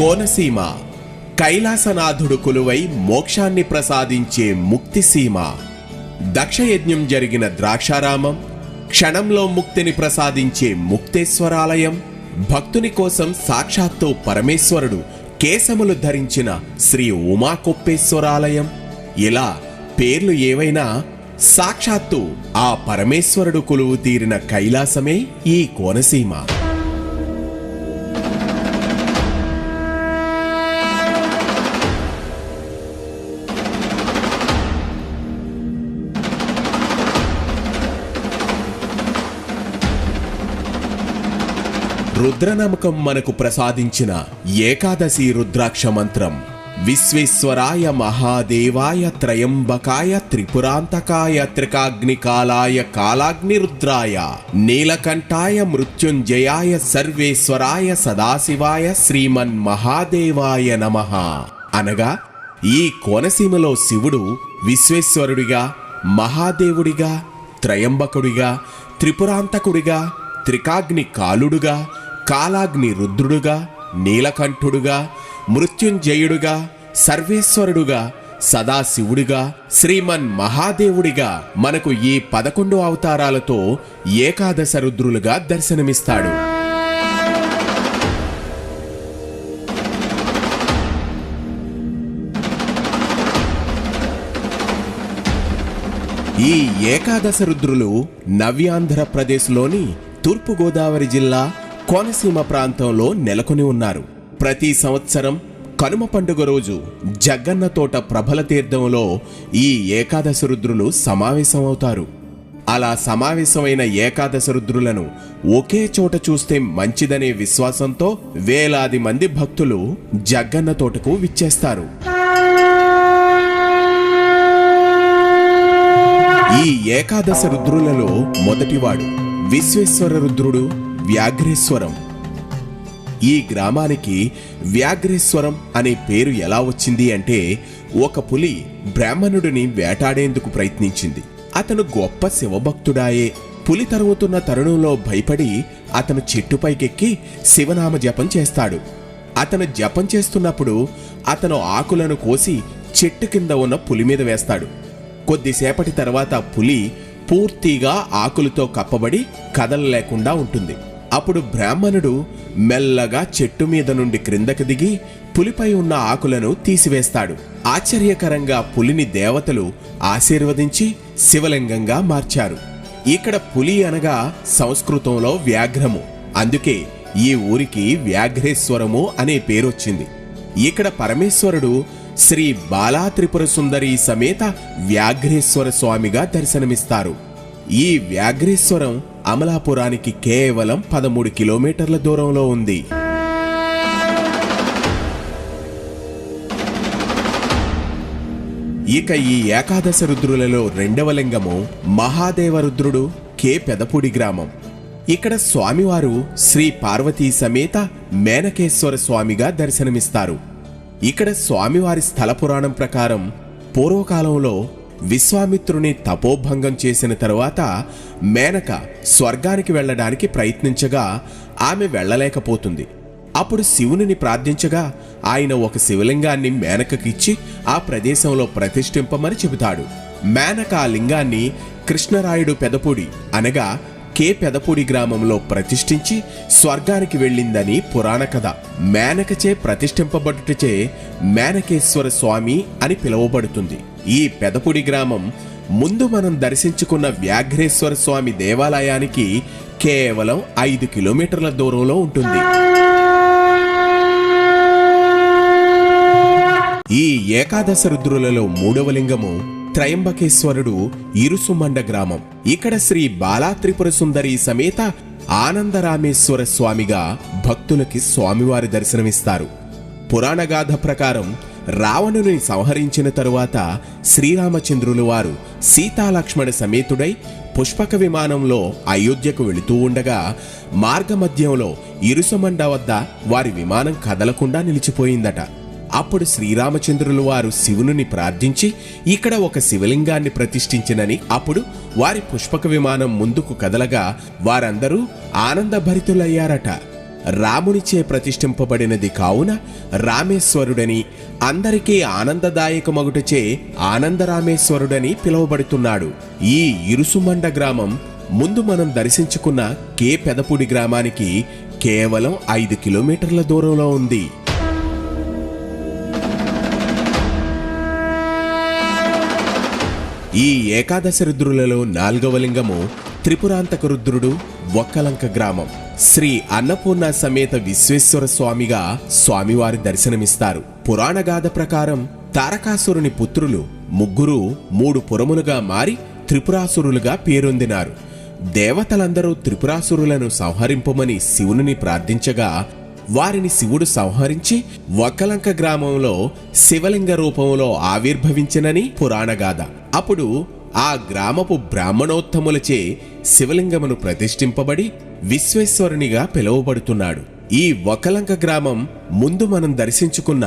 కోనసీమ కైలాసనాథుడు కొలువై మోక్షాన్ని ప్రసాదించే ముక్తిసీమ. దక్షయజ్ఞం జరిగిన ద్రాక్షారామం, క్షణంలో ముక్తిని ప్రసాదించే ముక్తేశ్వరాలయం, భక్తుని కోసం సాక్షాత్తు పరమేశ్వరుడు కేశములు ధరించిన శ్రీ ఉమాకొప్పేశ్వరాలయం. ఇలా పేర్లు ఏవైనా సాక్షాత్తు ఆ పరమేశ్వరుడు కొలువు తీరిన కైలాసమే ఈ కోనసీమ. రుద్రనమకం మనకు ప్రసాదించిన ఏకాదశి రుద్రాక్ష మంత్రం విశ్వేశ్వరాయ మహాదేవాయ త్రయంబకాయ త్రిపురాంతకాయ త్రికాగ్నికాలాయ కాలాగ్నిరుద్రాయ నీలకంఠాయ మృత్యుంజయాయ సర్వేశ్వరాయ సదాశివాయ శ్రీమన్ మహాదేవాయ నమః అనగా ఈ కోనసీమలో శివుడు విశ్వేశ్వరుడిగా, మహాదేవుడిగా, త్రయంబకుడిగా, త్రిపురాంతకుడిగా, త్రికాగ్ని కాలుడుగా, కాలాగ్ని రుద్రుడుగా, నీలకంఠుడుగా, మృత్యుంజయుడుగా, సర్వేశ్వరుడుగా, సదాశివుడిగా, శ్రీమన్ మహాదేవుడిగా మనకు ఈ 11 అవతారాలతో ఏకాదశ రుద్రులుగా దర్శనమిస్తాడు. ఈ ఏకాదశ రుద్రులు నవ్యాంధ్రప్రదేశ్లోని తూర్పుగోదావరి జిల్లా కోనసీమ ప్రాంతంలో నెలకొని ఉన్నారు. ప్రతి సంవత్సరం కనుమ పండుగ రోజు జగ్గన్న తోట ప్రభల తీర్థంలో ఈ ఏకాదశ రుద్రులు సమావేశమవుతారు. అలా సమావేశమైన ఏకాదశ రుద్రులను ఒకే చోట చూస్తే మంచిదనే విశ్వాసంతో వేలాది మంది భక్తులు జగ్గన్న తోటకు విచ్చేస్తారు. ఈ ఏకాదశ రుద్రులలో మొదటివాడు విశ్వేశ్వర రుద్రుడు వ్యాఘ్రేశ్వరం. ఈ గ్రామానికి వ్యాఘ్రేశ్వరం అనే పేరు ఎలా వచ్చింది అంటే, ఒక పులి బ్రాహ్మణుడిని వేటాడేందుకు ప్రయత్నించింది. అతను గొప్ప శివభక్తుడాయే. పులి తరుముతున్న తరుణంలో భయపడి అతను చెట్టుపైకెక్కి శివనామ జపం చేస్తాడు. అతను జపం చేస్తున్నప్పుడు అతను ఆకులను కోసి చెట్టు కింద ఉన్న పులి మీద వేస్తాడు. కొద్దిసేపటి తర్వాత పులి పూర్తిగా ఆకులతో కప్పబడి కదలలేకుండా ఉంటుంది. అప్పుడు బ్రాహ్మణుడు మెల్లగా చెట్టు మీద నుండి క్రిందకు దిగి పులిపై ఉన్న ఆకులను తీసివేస్తాడు. ఆశ్చర్యకరంగా పులిని దేవతలు ఆశీర్వదించి శివలింగంగా మార్చారు. ఇక్కడ పులి అనగా సంస్కృతంలో వ్యాఘ్రము. అందుకే ఈ ఊరికి వ్యాఘ్రేశ్వరము అనే పేరొచ్చింది. ఇక్కడ పరమేశ్వరుడు శ్రీ బాలా త్రిపుర సుందరి సమేత వ్యాఘ్రేశ్వర స్వామిగా దర్శనమిస్తారు. ఈ వ్యాఘ్రేశ్వరం అమలాపురానికి కేవలం 13 కిలోమీటర్ల దూరంలో ఉంది. ఇక ఈ ఏకాదశ రుద్రులలో రెండవ లింగము మహాదేవ రుద్రుడు కె పెదపూడి గ్రామం. ఇక్కడ స్వామివారు శ్రీ పార్వతీ సమేత మేనకేశ్వర స్వామిగా దర్శనమిస్తారు. ఇక్కడ స్వామివారి స్థల పురాణం ప్రకారం పూర్వకాలంలో విశ్వామిత్రుని తపోభంగం చేసిన తరువాత మేనక స్వర్గానికి వెళ్లడానికి ప్రయత్నించగా ఆమె వెళ్లలేకపోతుంది. అప్పుడు శివునిని ప్రార్థించగా ఆయన ఒక శివలింగాన్ని మేనకకిచ్చి ఆ ప్రదేశంలో ప్రతిష్ఠింపమని చెబుతాడు. మేనక ఆ లింగాన్ని కృష్ణరాయుడు పెదపూడి అనగా కె పెదపూడి గ్రామంలో ప్రతిష్ఠించి స్వర్గానికి వెళ్ళిందని పురాణ కథ. మేనకచే ప్రతిష్ఠింపబడుటచే మేనకేశ్వర స్వామి అని పిలువబడుతుంది. ఈ పెదపూడి గ్రామం ముందు మనం దర్శించుకున్న వ్యాఘ్రేశ్వర స్వామి దేవాలయానికి కేవలం 5 కిలోమీటర్ల దూరంలో ఉంటుంది. ఈ ఏకాదశ రుద్రులలో మూడవ లింగము త్రయంబకేశ్వరుడు ఇరుసుమండ గ్రామం. ఇక్కడ శ్రీ బాలా త్రిపుర సుందరి సమేత ఆనందరామేశ్వర స్వామిగా భక్తులకి స్వామివారి దర్శనమిస్తారు. పురాణగాథ ప్రకారం రావణుని సంహరించిన తరువాత శ్రీరామచంద్రులు వారు సీతాలక్ష్మణ సమేతుడై పుష్పక విమానంలో అయోధ్యకు వెళుతూ ఉండగా మార్గమధ్యంలో ఇరుసుమండ వద్ద వారి విమానం కదలకుండా నిలిచిపోయిందట. అప్పుడు శ్రీరామచంద్రులు వారు శివుని ప్రార్థించి ఇక్కడ ఒక శివలింగాన్ని ప్రతిష్ఠించినని, అప్పుడు వారి పుష్పక విమానం ముందుకు కదలగా వారందరూ ఆనందభరితులయ్యారట. రామునిచే ప్రతిష్ఠింపబడినది కావున రామేశ్వరుడని, అందరికీ ఆనందదాయకమగుటచే ఆనందరామేశ్వరుడని పిలువబడుతున్నాడు. ఈ ఇరుసుమండ గ్రామం ముందు మనం దర్శించుకున్న కే పెదపూడి గ్రామానికి కేవలం 5 కిలోమీటర్ల దూరంలో ఉంది. ఈ ఏకాదశి రుద్రులలో 4వ లింగము త్రిపురాంతక రుద్రుడు, ఒక్కలంక గ్రామం. శ్రీ అన్నపూర్ణ సమేత విశ్వేశ్వర స్వామిగా స్వామివారి దర్శనమిస్తారు. పురాణగాథ ప్రకారం తారకాసురుని పుత్రులు ముగ్గురు 3 పురములుగా మారి త్రిపురాసురులుగా పేరొందినారు. దేవతలందరూ త్రిపురాసురులను సంహరింపమని శివుని ప్రార్థించగా వారిని శివుడు సంహరించి ఒక్కలంక గ్రామంలో శివలింగ రూపంలో ఆవిర్భవించినని పురాణగాథ. అప్పుడు ఆ గ్రామపు బ్రాహ్మణోత్తములచే శివలింగమును ప్రతిష్ఠింపబడి విశ్వేశ్వరునిగా పిలువబడుతున్నాడు. ఈ ఒక్కలంక గ్రామం ముందు మనం దర్శించుకున్న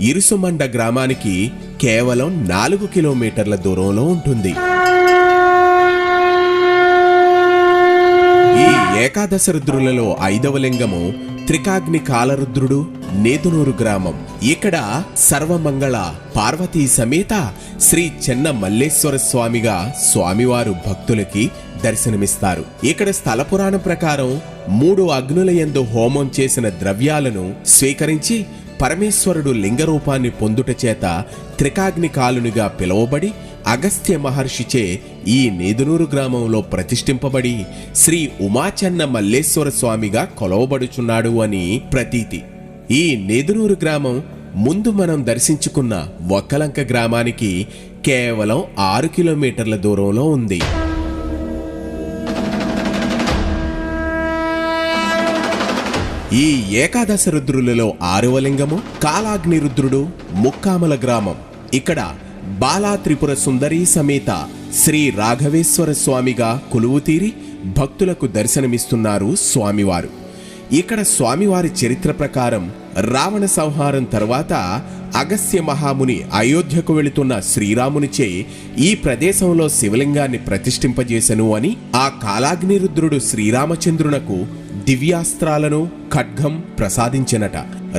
ఇరుసుమండ గ్రామానికి కేవలం 4 కిలోమీటర్ల దూరంలో ఉంటుంది. ఈ ఏకాదశ రుద్రులలో 5వ లింగము త్రికాగ్ని కాలరుద్రుడు, నేదునూరు గ్రామం. ఇక్కడ సర్వమంగళ పార్వతీ సమేత శ్రీ చెన్న మల్లేశ్వర స్వామిగా స్వామివారు భక్తులకి దర్శనమిస్తారు. ఇక్కడ స్థల పురాణం ప్రకారం 3 అగ్నుల యందు హోమం చేసిన ద్రవ్యాలను స్వీకరించి పరమేశ్వరుడు లింగరూపాన్ని పొందుట చేత త్రికాగ్ని కాలునిగా పిలువబడి అగస్త్య మహర్షిచే ఈ నేదునూరు గ్రామంలో ప్రతిష్ఠింపబడి శ్రీ ఉమాచెన్న మల్లేశ్వర స్వామిగా కొలవబడుచున్నాడు అని ప్రతీతి. ఈ నేదునూరు గ్రామం ముందు మనం దర్శించుకున్న ఒక్కలంక గ్రామానికి కేవలం 6 కిలోమీటర్ల దూరంలో ఉంది. ఈ ఏకాదశ రుద్రులలో 6వ లింగము కాలాగ్ని రుద్రుడు, ముక్కామల గ్రామం. ఇక్కడ బాలా త్రిపుర సుందరీ సమేత శ్రీ రాఘవేశ్వర స్వామిగా కొలువుతీరి భక్తులకు దర్శనమిస్తున్నారు స్వామివారు. ఇక్కడ స్వామివారి చరిత్ర ప్రకారం రావణ సంహారం తర్వాత అగస్త్య మహాముని అయోధ్యకు వెళుతున్న శ్రీరామునిచే ఈ ప్రదేశంలో శివలింగాన్ని ప్రతిష్ఠింపజేసెను అని ఆ కాలాగ్ని రుద్రుడు శ్రీరామచంద్రునకు దివ్యాస్త్రాలను, ఖడ్గం ప్రసాదించినట.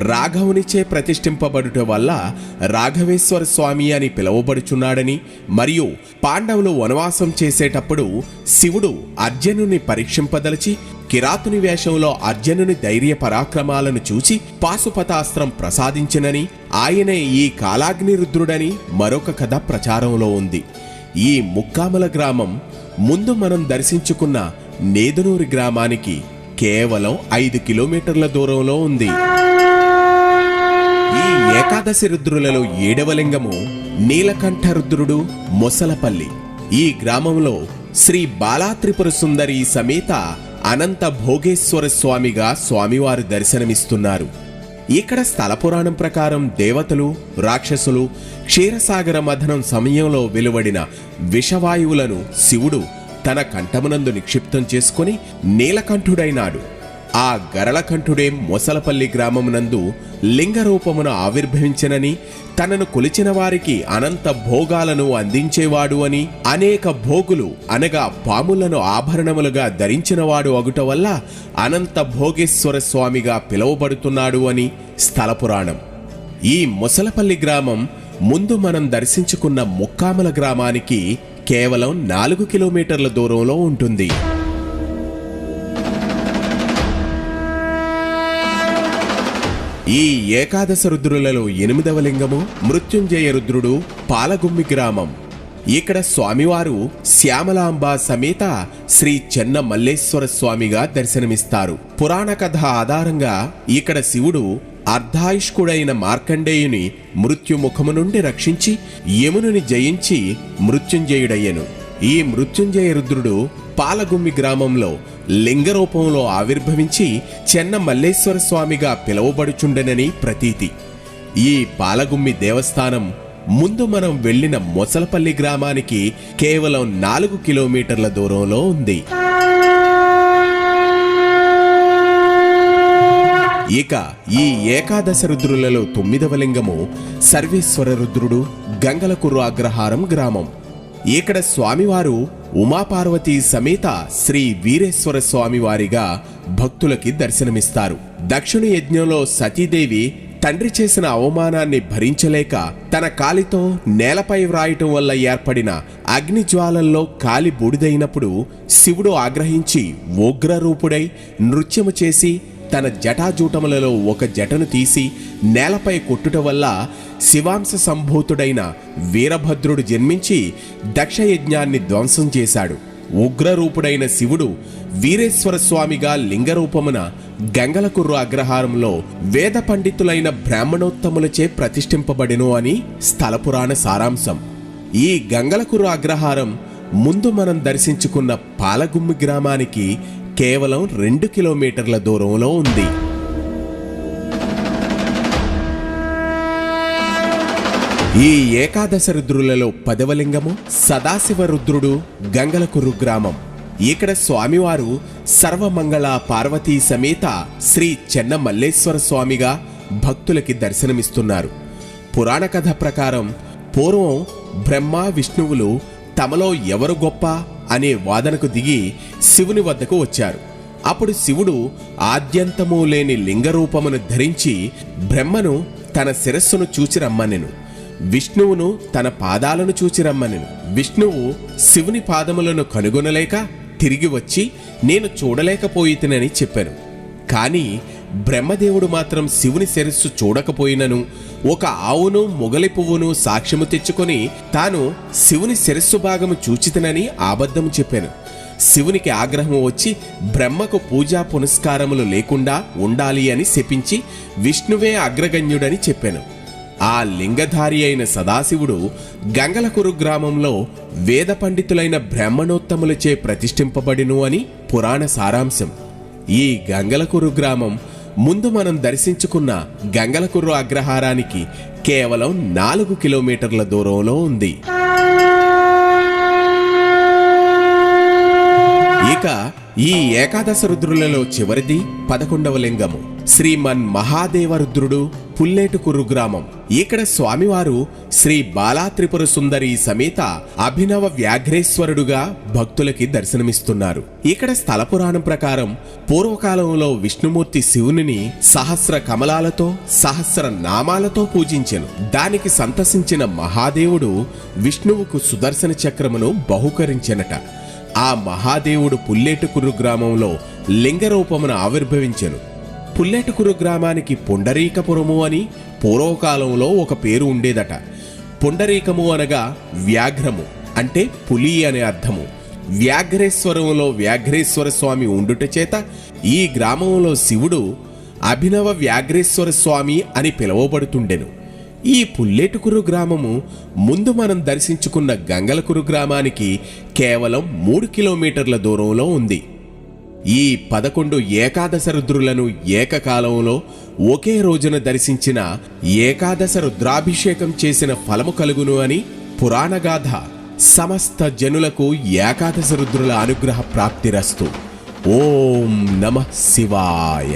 రాఘవునిచే ప్రతిష్ఠింపబడుట వల్ల రాఘవేశ్వర స్వామి అని పిలువబడుచున్నాడని, మరియు పాండవులు వనవాసం చేసేటప్పుడు శివుడు అర్జునుని పరీక్షింపదలిచి కిరాతుని వేషంలో అర్జునుని ధైర్య పరాక్రమాలను చూచి పాశుపతాస్త్రం ప్రసాదించినని, ఆయనే ఈ కాలాగ్ని రుద్రుడని మరొక కథ ప్రచారంలో ఉంది. ఈ ముక్కామల గ్రామం ముందు మనం దర్శించుకున్న నేదునూరి గ్రామానికి కేవలం 5 కిలోమీటర్ల దూరంలో ఉంది. ఈ ఏకాదశి రుద్రులలో 7వ లింగము నీలకంఠ రుద్రుడు, మొసలపల్లి. ఈ గ్రామంలో శ్రీ బాలా త్రిపుర సుందరి సమేత అనంత భోగేశ్వర స్వామిగా స్వామివారు దర్శనమిస్తున్నారు. ఇక్కడ స్థల పురాణం ప్రకారం దేవతలు, రాక్షసులు క్షీరసాగర మథనం సమయంలో వెలువడిన విషవాయువులను శివుడు తన కంఠమునందు నిక్షిప్తం చేసుకుని నీలకంఠుడైనాడు. ఆ గరళకంఠుడే మొసలపల్లి గ్రామమునందు లింగరూపమును ఆవిర్భవించనని, తనను కొలిచిన వారికి అనంత భోగాలను అందించేవాడు అని, అనేక భోగులు అనగా పాములను ఆభరణములుగా ధరించినవాడు అగుట వల్ల అనంత భోగేశ్వర స్వామిగా పిలువబడుతున్నాడు అని స్థల పురాణం. ఈ మొసలపల్లి గ్రామం ముందు మనం దర్శించుకున్న ముక్కామల గ్రామానికి కేవలం 4 కిలోమీటర్ల దూరంలో ఉంటుంది. ఈ ఏకాదశ రుద్రులలో 8వ లింగము మృత్యుంజయ రుద్రుడు, పాలగుమ్మి గ్రామం. ఇక్కడ స్వామివారు శ్యామలాంబ సమేత శ్రీ చెన్న మల్లేశ్వర స్వామిగా దర్శనమిస్తారు. పురాణ కథ ఆధారంగా ఇక్కడ శివుడు అర్ధాయుష్కుడైన మార్కండేయుని మృత్యుముఖము నుండి రక్షించి యమునుని జయించి మృత్యుంజయుడయ్యను. ఈ మృత్యుంజయ రుద్రుడు పాలగుమ్మి గ్రామంలో లింగరూపంలో ఆవిర్భవించి చెన్న మల్లేశ్వర స్వామిగా పిలువబడుచుండెనని ప్రతీతి. ఈ పాలగుమ్మి దేవస్థానం ముందు మనం వెళ్లిన మొసలపల్లి గ్రామానికి కేవలం 4 కిలోమీటర్ల దూరంలో ఉంది. ఇక ఈ ఏకాదశ రుద్రులలో 9వ లింగము సర్వేశ్వర రుద్రుడు, గంగలకుర్రు అగ్రహారం గ్రామం. ఇక్కడ స్వామివారు ఉమాపార్వతీ సమేత శ్రీ వీరేశ్వర స్వామివారిగా భక్తులకి దర్శనమిస్తారు. దక్షిణ యజ్ఞంలో సతీదేవి తండ్రి చేసిన అవమానాన్ని భరించలేక తన కాలితో నేలపై వ్రాయటం వల్ల ఏర్పడిన అగ్నిజ్వాలల్లో కాలి బూడిదైనప్పుడు శివుడు ఆగ్రహించి ఉగ్రరూపుడై నృత్యము చేసి తన జటాజూటములలో ఒక జటను తీసి నేలపై కొట్టుట వల్ల శివాంశ సంభూతుడైన వీరభద్రుడు జన్మించి దక్షయజ్ఞాన్ని ధ్వంసం చేశాడు. ఉగ్రరూపుడైన శివుడు వీరేశ్వర స్వామిగా లింగరూపమున గంగలకుర్రు అగ్రహారంలో వేద పండితులైన బ్రాహ్మణోత్తములచే ప్రతిష్ఠింపబడెను అని స్థలపురాణ సారాంశం. ఈ గంగలకుర్రు అగ్రహారం ముందు మనం దర్శించుకున్న పాలగుమ్మి గ్రామానికి కేవలం 2 కిలోమీటర్ల దూరంలో ఉంది. ఈ ఏకాదశ రుద్రులలో 10వ లింగము సదాశివ రుద్రుడు, గంగలకుర్రు గ్రామం. ఇక్కడ స్వామివారు సర్వమంగళ పార్వతీ సమేత శ్రీ చెన్న మల్లేశ్వర స్వామిగా భక్తులకి దర్శనమిస్తున్నారు. పురాణ కథ ప్రకారం పూర్వం బ్రహ్మ విష్ణువులు తమలో ఎవరు గొప్ప అనే వాదనకు దిగి శివుని వద్దకు వచ్చారు. అప్పుడు శివుడు ఆద్యంతము లేని లింగరూపమును ధరించి బ్రహ్మను తన శిరస్సును చూచి రమ్మనెను, విష్ణువును తన పాదాలను చూచి రమ్మనెను. విష్ణువు శివుని పాదములను కనుగొనలేక తిరిగి వచ్చి నేను చూడలేకపోయితినని చెప్పాను. కాని బ్రహ్మదేవుడు మాత్రం శివుని శిరస్సు చూడకపోయినను ఒక ఆవును మొగలి పువ్వును సాక్ష్యము తెచ్చుకొని తాను శివుని శిరస్సు భాగము చూచితనని అబద్ధము చెప్పాను. శివునికి ఆగ్రహం వచ్చి బ్రహ్మకు పూజా పునస్కారములు లేకుండా ఉండాలి అని శపించి విష్ణువే అగ్రగణ్యుడని చెప్పాను. ఆ లింగధారి అయిన సదాశివుడు గంగలకుర్రు గ్రామంలో వేద పండితులైన బ్రాహ్మణోత్తములచే ప్రతిష్ఠింపబడిను అని పురాణ సారాంశం. ఈ గంగలకుర్రు గ్రామం ముందు మనం దర్శించుకున్న గంగలకుర్రు అగ్రహారానికి కేవలం 4 కిలోమీటర్ల దూరంలో ఉంది. ఇక ఈ ఏకాదశ రుద్రులలో చివరిది 11వ లింగము శ్రీమన్ మహాదేవ రుద్రుడు, పుల్లేటుకుర్రు గ్రామం. ఇక్కడ స్వామివారు శ్రీ బాలా త్రిపుర సుందరి సమేత అభినవ వ్యాఘ్రేశ్వరుడుగా భక్తులకి దర్శనమిస్తున్నారు. ఇక్కడ స్థల పురాణం ప్రకారం పూర్వకాలంలో విష్ణుమూర్తి శివునిని సహస్ర కమలాలతో సహస్ర నామాలతో పూజించెను. దానికి సంతసించిన మహాదేవుడు విష్ణువుకు సుదర్శన చక్రమును బహుకరించెనట. ఆ మహాదేవుడు పుల్లేటుకుర్రు గ్రామంలో లింగరూపమున ఆవిర్భవించెను. పుల్లేటుకుర్రు గ్రామానికి పుండరీకపురము అని పూర్వకాలంలో ఒక పేరు ఉండేదట. పుండరీకము అనగా వ్యాఘ్రము అంటే పులి అనే అర్థము. వ్యాఘ్రేశ్వరంలో వ్యాఘ్రేశ్వర స్వామి ఉండుట చేత ఈ గ్రామంలో శివుడు అభినవ వ్యాఘ్రేశ్వర స్వామి అని పిలువబడుతుండెను. ఈ పుల్లేటుకుర్రు గ్రామము ముందు మనం దర్శించుకున్న గంగలకుర్రు గ్రామానికి కేవలం 3 కిలోమీటర్ల దూరంలో ఉంది. ఈ 11 ఏకాదశ రుద్రులను ఏకకాలంలో ఒకే రోజున దర్శించిన ఏకాదశ రుద్రాభిషేకం చేసిన ఫలము కలుగును అని పురాణగాథ. సమస్త జనులకు ఏకాదశ రుద్రుల అనుగ్రహ ప్రాప్తిరస్తు. ఓం నమః శివాయ.